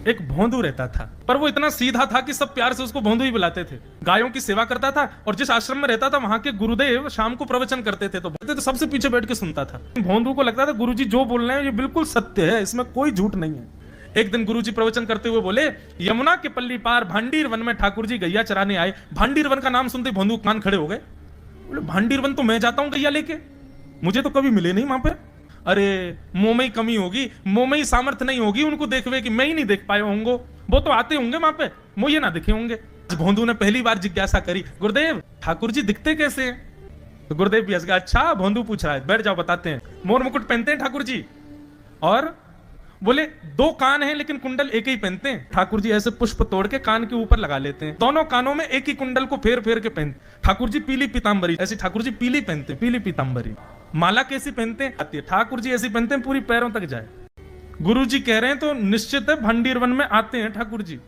एक भोंदू रहता था, पर वो इतना सीधा था कि सब प्यार से उसको भोंदू ही बुलाते थे। गायों की सेवा करता था और जिस आश्रम में रहता था वहां के गुरुदेव शाम को प्रवचन करते थे तो सबसे पीछे बैठ के सुनता था। भोंदू को लगता था गुरुजी जो बोल रहे हैं ये बिल्कुल सत्य है, इसमें कोई झूठ नहीं है। एक दिन गुरुजी प्रवचन करते हुए बोले, यमुना के पल्ली पार भांडीर वन में ठाकुर जी गैया चराने आए। भांडीर वन का नाम सुनते भोंदू कान खड़े हो गए। बोले भांडीर वन तो मैं जाता हूं गैया लेके, मुझे तो कभी मिले नहीं वहां पे। अरे मुंह में ही कमी होगी, मुंह में ही सामर्थ्य नहीं होगी उनको देखवे कि मैं ही नहीं देख पाए होंगे, वो तो आते होंगे वहां पे, मुझे ना दिखे होंगे। भोंदू ने पहली बार जिज्ञासा करी, गुरुदेव ठाकुर जी दिखते कैसे हैं? तो गुरुदेव भी हंस गया, अच्छा भोंदू पूछ रहा है, बैठ जाओ बताते हैं। मोर मुकुट पहनते हैं ठाकुर जी, और बोले दो कान हैं लेकिन कुंडल एक ही पहनते हैं। ठाकुर जी ऐसे पुष्प तोड़ के कान के ऊपर लगा लेते हैं, दोनों कानों में एक ही कुंडल को फेर फेर के पहनते। ठाकुर जी पीली पीतांबरी, ऐसी ठाकुर जी पीली पहनते, पीली पीतांबरी। माला कैसी पहनते हैं? आती है। ठाकुर जी ऐसी पहनते हैं पूरी पैरों तक जाए। गुरु जी कह रहे हैं तो निश्चित है भांडीर वन में आते हैं ठाकुर जी।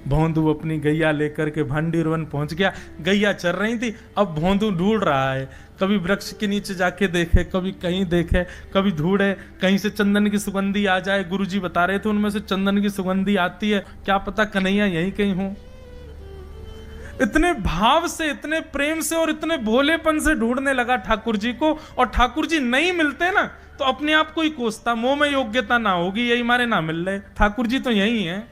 भोंदू अपनी गैया लेकर के भांडीर वन पहुंच गया। गैया चर रही थी, अब भोंदू ढूंढ रहा है, कभी वृक्ष के नीचे जाके देखे, कभी कहीं देखे, कभी ढूंढे कहीं से चंदन की सुगंधी आ जाए। गुरुजी बता रहे थे उनमें से चंदन की सुगंधी आती है, क्या पता कन्हैया यहीं कहीं हो। इतने भाव से, इतने प्रेम से और इतने भोलेपन से ढूंढने लगा ठाकुर जी को, और ठाकुर जी नहीं मिलते ना तो अपने आप को ही कोसता, मुंह में योग्यता ना होगी यही मारे ना मिल रहे, ठाकुर जी तो यही है।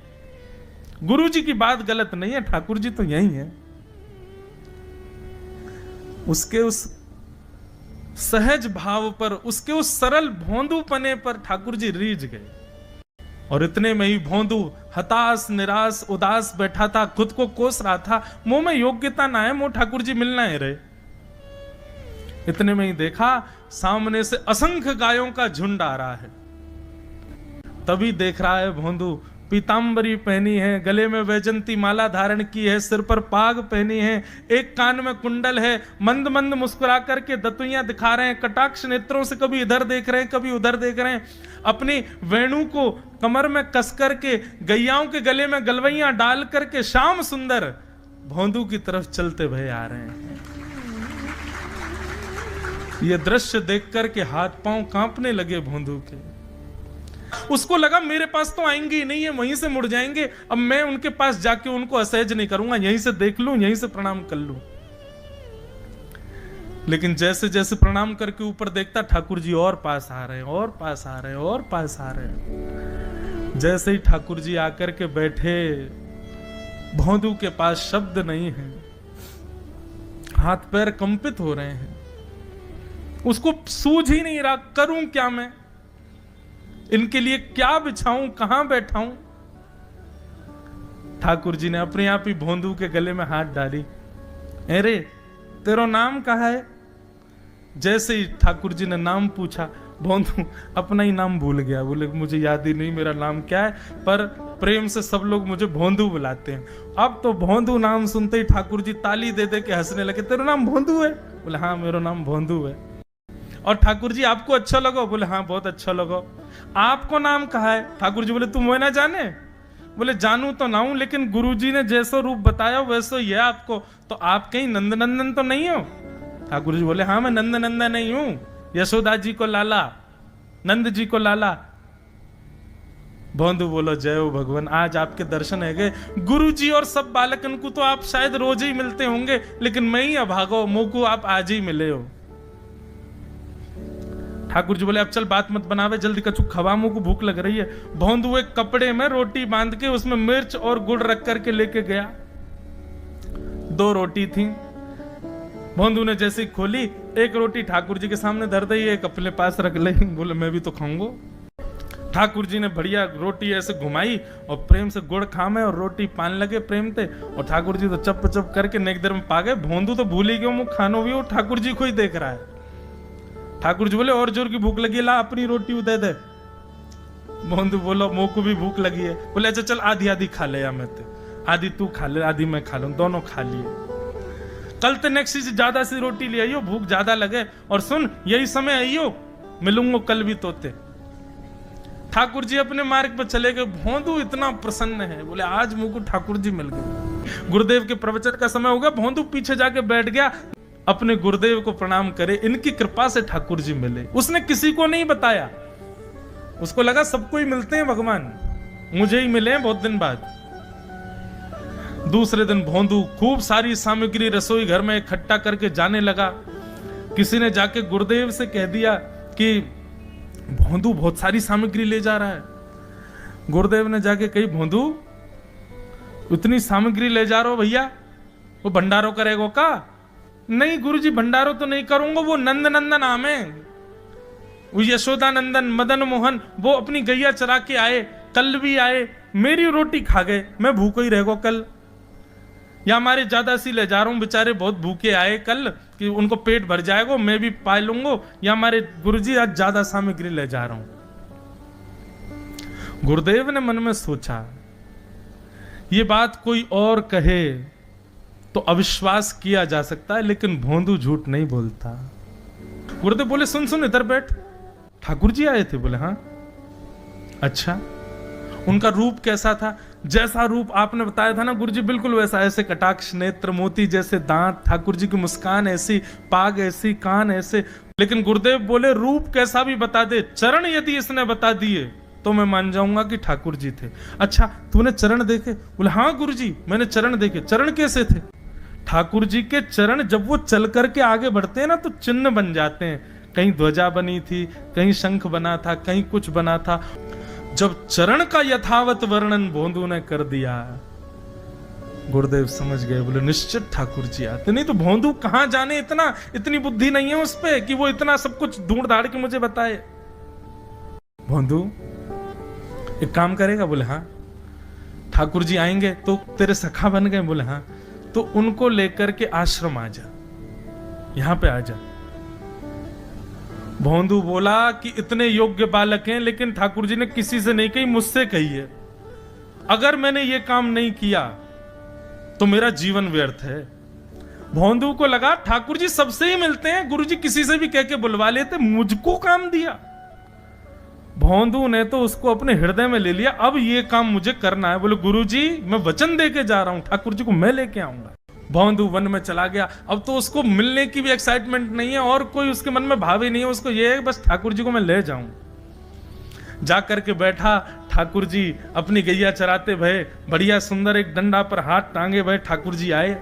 गुरु जी की बात गलत नहीं है, ठाकुर जी तो यही है। उसके उस सहज भाव पर, उसके उस सरल भोंदू पने पर ठाकुर जी रीझ गए। और इतने में ही भोंदू हताश निराश उदास बैठा था, खुद को कोस रहा था, मुंह में योग्यता ना है, मुंह ठाकुर जी मिलना है रहे। इतने में ही देखा सामने से असंख्य गायों का झुंड आ रहा है। तभी देख रहा है भोंदू पीतांबरी पहनी है, गले में वैजंती माला धारण की है, सिर पर पाग पहनी है, एक कान में कुंडल है, मंद मंद मुस्कुरा करके दतुइयां दिखा रहे हैं, कटाक्ष नेत्रों से कभी इधर देख रहे हैं कभी उधर देख रहे हैं, अपनी वेणु को कमर में कस करके गैयाओं के गले में गलवैयां डाल करके श्याम सुंदर भोंदू की तरफ चलते भये आ रहे हैं। ये दृश्य देख करके हाथ पांव कांपने लगे भोंदू के। उसको लगा मेरे पास तो आएंगे ही नहीं, है वहीं से मुड़ जाएंगे, अब मैं उनके पास जाके उनको असहज नहीं करूंगा, यहीं से देख लूं, यहीं से प्रणाम कर लूं। लेकिन जैसे जैसे प्रणाम करके ऊपर देखता ठाकुर जी और पास आ रहे हैं, और पास आ रहे हैं, और पास आ रहे हैं। जैसे ही ठाकुर जी आकर के बैठे, भोंदू के पास शब्द नहीं है, हाथ पैर कंपित हो रहे हैं, उसको सूझ ही नहीं रहा करूं क्या मैं, इनके लिए क्या बिछाऊं, कहां बैठाऊं। ठाकुर जी ने अपने आप ही भोंदू के गले में हाथ डाली, अरे तेरा नाम कहा है? जैसे ही ठाकुर जी ने नाम पूछा, भोंदू अपना ही नाम भूल गया, बोले मुझे याद ही नहीं मेरा नाम क्या है, पर प्रेम से सब लोग मुझे भोंदू बुलाते हैं। अब तो भोंदू नाम सुनते ही ठाकुर जी ताली दे दे के हंसने लगे, तेरा नाम भोंदू है? बोले हाँ मेरा नाम भोंदू है। और ठाकुर जी आपको अच्छा लगा? बोले हाँ बहुत अच्छा लगा। आपको नाम कहा है? ठाकुर जी बोले तुम वो ना जाने? बोले जानू तो ना हूं, लेकिन गुरुजी ने जैसा रूप बताया वैसा ही है आपको, तो आप कहीं नंदनंदन तो नहीं हो? ठाकुर जी बोले हाँ मैं नंदनंदन नहीं हूं, यशोदा जी को लाला, नंद जी को लाला। भोंदू बोलो जय हो भगवान, आज आपके दर्शन है गए। गुरु जी और सब बालकन को तो आप शायद रोज ही मिलते होंगे, लेकिन मैं ही अभागो, मुंह को आप आज ही मिले हो। ठाकुर जी बोले अब चल बात मत बनावे, जल्दी कछु खवा, मुंह को भूख लग रही है। भोंदू एक कपड़े में रोटी बांध के उसमें मिर्च और गुड़ रख करके लेके गया। 2 रोटी थी। भोंदू ने जैसे ही खोली, एक रोटी ठाकुर जी के सामने धर दी, एक अपने पास रख ले, बोले मैं भी तो खाऊंगा। ठाकुर जी ने बढ़िया रोटी ऐसे घुमाई और प्रेम से गुड़ खामे और रोटी पान लगे प्रेम से, और ठाकुर जी तो चप चप करके नेक देर में पा गए। भोंदू तो भूल ही गया, मुंह खानो भी हो, ठाकुर जी को ही देख रहा है। ठाकुर जी बोले और जोर की भूख लगी, ला अपनी रोटी दे दे। भोंदू बोलो मुंह को भी भूख लगी है। बोले अच्छा चल आधी आधी खा ले, या मैं आधी तू खा ले आधी मैं खा लूं, दोनों खा लिए। कल ते नेक्स्ट से ज्यादा सी रोटी ले आइयो, भूख ज्यादा लगे, और सुन यही समय आइयो, मिलूंगा कल भी तोते। ठाकुर जी अपने मार्ग पर चले गए। भोंदू इतना प्रसन्न है, बोले आज मुझको ठाकुर जी मिल गए। गुरुदेव के प्रवचन का समय हो गया, भोंदू पीछे जाके बैठ गया, अपने गुरुदेव को प्रणाम करे, इनकी कृपा से ठाकुर जी मिले। उसने किसी को नहीं बताया, उसको लगा सबको ही मिलते हैं भगवान, मुझे ही मिले हैं बहुत दिन बाद। दूसरे दिन भोंदू खूब सारी सामग्री रसोई घर में इकट्ठा करके जाने लगा। किसी ने जाके गुरुदेव से कह दिया कि भोंदू बहुत सारी सामग्री ले जा रहा है। गुरुदेव ने जाके कही, भोंदू इतनी सामग्री ले जा रहा हो भैया, वो भंडारो करेगो का? नहीं गुरुजी, भंडारो तो नहीं करूंगा, वो नंद नंदन नाम है, वो यशोदा नंदन मदन मोहन, वो अपनी गैया चरा के आए, कल भी आए, मेरी रोटी खा गए, मैं भूखो ही रहेगो कल। या हमारे ज्यादा सी ले जा रहा हूं, बेचारे बहुत भूखे आए कल, कि उनको पेट भर जाएगा, मैं भी पा लूंगा। या हमारे गुरुजी आज ज्यादा सामग्री ले जा रहा हूं। गुरुदेव ने मन में सोचा, ये बात कोई और कहे तो अविश्वास किया जा सकता है, लेकिन भोंदू झूठ नहीं बोलता। गुरुदेव बोले, सुन सुन इधर बैठ, ठाकुर जी आए थे? बोले हाँ। अच्छा, उनका रूप कैसा था? जैसा रूप आपने बताया था ना गुरुजी, बिल्कुल वैसा, ऐसे कटाक्ष नेत्र, मोती जैसे दांत, ठाकुर जी की मुस्कान ऐसी, पाग ऐसी, कान ऐसे। लेकिन गुरुदेव बोले, रूप कैसा भी बता दे, चरण यदि इसने बता दिए तो मैं मान जाऊंगा कि ठाकुर जी थे। अच्छा, तूने चरण देखे? बोले हाँ गुरुजी, मैंने चरण देखे। चरण कैसे थे? ठाकुर जी के चरण जब वो चल करके आगे बढ़ते हैं ना, तो चिन्ह बन जाते हैं। कहीं ध्वजा बनी थी, कहीं शंख बना था, कहीं कुछ बना था। जब चरण का यथावत वर्णन भोंदू ने कर दिया, गुरुदेव समझ गए। बोले निश्चित ठाकुर जी आते। नहीं तो भोंदू कहां जाने, इतनी बुद्धि नहीं है उस पे कि वो इतना सब कुछ ढूंढ धाड़ के मुझे बताए। भोंदू एक काम करेगा? बोले हाँ। ठाकुर जी आएंगे तो तेरे सखा बन गए? बोले हाँ। तो उनको लेकर के आश्रम आ जा, यहां पे आ जा। भोंदू बोला कि इतने योग्य बालक हैं, लेकिन ठाकुर जी ने किसी से नहीं कही, मुझसे कही है। अगर मैंने ये काम नहीं किया तो मेरा जीवन व्यर्थ है। भोंदू को लगा ठाकुर जी सबसे ही मिलते हैं, गुरु जी किसी से भी कह के बुलवा लेते, मुझको काम दिया। भोंदू ने तो उसको अपने हृदय में ले लिया, अब ये काम मुझे करना है। बोले गुरु जी मैं वचन दे के जा रहा हूं, ठाकुर जी को मैं लेके आऊंगा। भोंदू वन में चला गया। अब तो उसको मिलने की भी एक्साइटमेंट नहीं है और कोई उसके मन में भाव ही नहीं है, उसको ये है बस ठाकुर जी को मैं ले जाऊं। जा करके बैठा, ठाकुर जी अपनी गैया चराते भये, बढ़िया सुंदर एक डंडा पर हाथ टांगे भये ठाकुर जी आए।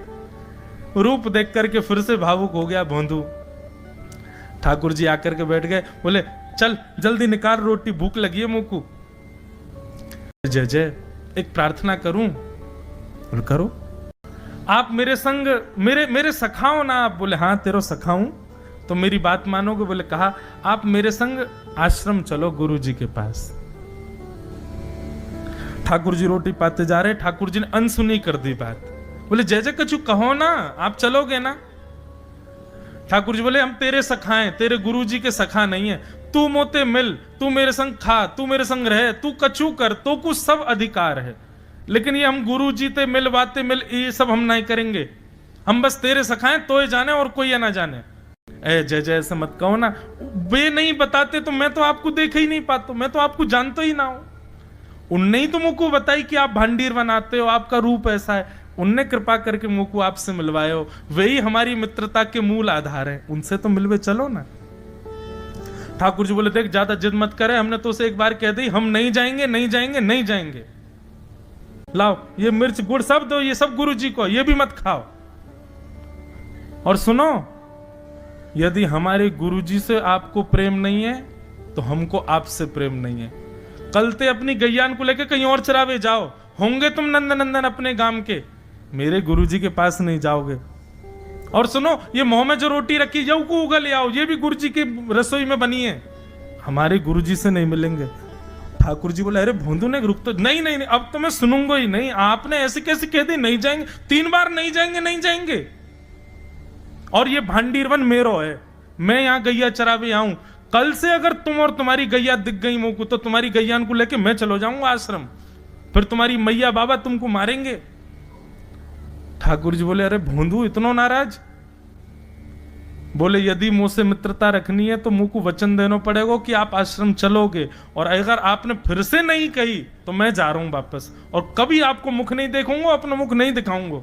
रूप देख करके फिर से भावुक हो गया भोंदू। ठाकुर जी आकर के बैठ गए। बोले चल जल्दी निकाल रोटी, भूख लगी है मुंह को। जय जय, एक प्रार्थना करूं? बोले करो। आप मेरे संग मेरे सखाओ ना आप? बोले हाँ तेरो सखाऊं तो मेरी बात मानोगे? बोले कहा, आप मेरे संग आश्रम चलो गुरु जी के पास। ठाकुर जी रोटी पाते जा रहे, ठाकुर जी ने अनसुनी कर दी बात। बोले जय जय कछु कहो ना, आप चलोगे ना? ठाकुर जी बोले हम तेरे सखा हैं, तेरे गुरु जी के सखा नहीं है। तू मोते मिल, तू मेरे संग खा, तू मेरे संग रहे, तू कछु कर, तो कुछ सब अधिकार है, लेकिन ये हम गुरु जी ते मिल बातें मिल ये सब हम नहीं करेंगे। हम बस तेरे सखाएं, तो ये जाने और कोई ये ना जाने। ए जय जय ऐसे मत कहो ना, वे नहीं बताते तो मैं तो आपको देख ही नहीं पाता, मैं तो आपको जानता ही ना हूं। उनने ही तो मुझको बताई कि आप भांडीर बनाते हो, आपका रूप ऐसा है, उनने कृपा करके मुझको आपसे मिलवाए हो, वही हमारी मित्रता के मूल आधार है, उनसे तो मिलवे चलो ना। ठाकुर जी बोले देख ज्यादा जिद मत करे, हमने तो उसे एक बार कह दी हम नहीं जाएंगे नहीं जाएंगे नहीं जाएंगे। लाओ ये मिर्च गुड़ सब दो, ये सब गुरु जी को, ये भी मत खाओ। और सुनो, यदि हमारे गुरु जी से आपको प्रेम नहीं है तो हमको आपसे प्रेम नहीं है। कल ते अपनी गैयान को लेकर कहीं और चरावे जाओ, होंगे तुम नंद नंदन अपने गांव के, मेरे गुरु जी के पास नहीं जाओगे। और सुनो, ये मुंह में जो रोटी रखी जाओ को उगल आओ, ये भी गुरु जी की रसोई में बनी है, हमारे गुरु जी से नहीं मिलेंगे। ठाकुर जी बोले अरे भोंदू ने रुक तो, नहीं नहीं नहीं अब तो मैं सुनूंगा ही नहीं, आपने ऐसे कैसे कह दी नहीं जाएंगे, 3 बार नहीं जाएंगे नहीं जाएंगे। और ये भांडीरवन मेरो है, मैं यहां गैया चरावे आऊं, कल से अगर तुम और तुम्हारी गैया दिख गई मुंह को तो तुम्हारी गैया को लेके मैं चलो जाऊंगा आश्रम, फिर तुम्हारी मैया बाबा तुमको मारेंगे। ठाकुर जी बोले अरे भोंदू इतना नाराज? बोले यदि मुंह से मित्रता रखनी है तो मुंह को वचन देना पड़ेगा कि आप आश्रम चलोगे, और अगर आपने फिर से नहीं कही तो मैं जा रहा हूं वापस, और कभी आपको मुख नहीं देखूंगा, अपना मुख नहीं दिखाऊंगा।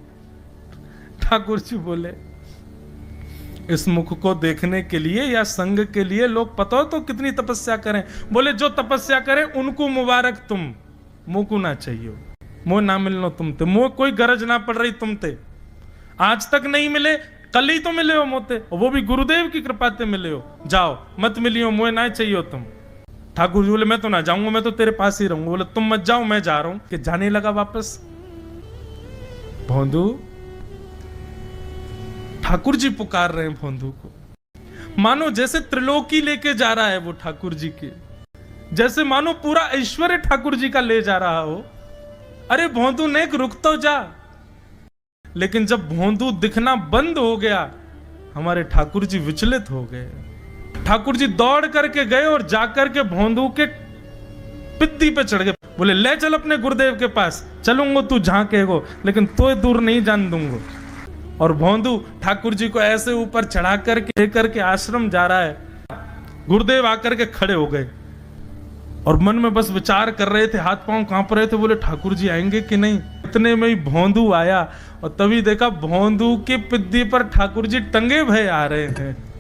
ठाकुर जी बोले इस मुख को देखने के लिए या संग के लिए लोग पता हो तो कितनी तपस्या करें। बोले जो तपस्या करें उनको मुबारक तुम, मोको ना चाहिए, मो ना मिलनो तुमते, मो कोई गरज ना पड़ रही तुमते, आज तक नहीं मिले, कल ही तो मिले हो मोते, वो भी गुरुदेव की कृपा से मिले हो, जाओ मत मिलियो, मोए ना चाहिए तुम। ठाकुर जी बोले मैं तो ना जाऊंगा, मैं तो तेरे पास ही रहूंगा। बोले तुम मत जाओ, मैं जा रहा हूं। कि जाने लगा वापस। भोंदू, ठाकुर जी पुकार रहे हैं भोंदू को, मानो जैसे त्रिलोकी लेके जा रहा है वो ठाकुर जी के, जैसे मानो पूरा ऐश्वर्य ठाकुर जी का ले जा रहा हो। अरे भोंदू ने रुक तो जा। लेकिन जब भोंदू दिखना बंद हो गया, हमारे ठाकुर जी विचलित हो गए। ठाकुर जी दौड़ करके गए और जाकर के भोंदू के पित्ती पे चढ़ गए। बोले ले चल अपने गुरुदेव के पास, चलूंगा तू जहां कहेगो, लेकिन तो दूर नहीं जान दूंगा। और भोंदू ठाकुर जी को ऐसे ऊपर चढ़ा करके लेकर के आश्रम जा रहा है। गुरुदेव आकर के खड़े हो गए और मन में बस विचार कर रहे थे, हाथ पांव कांप रहे थे। बोले ठाकुर जी आएंगे कि नहीं। इतने में ही भोंदू आया और तभी देखा भोंदू के पिद्दी पर ठाकुर जी टंगे भय आ रहे हैं।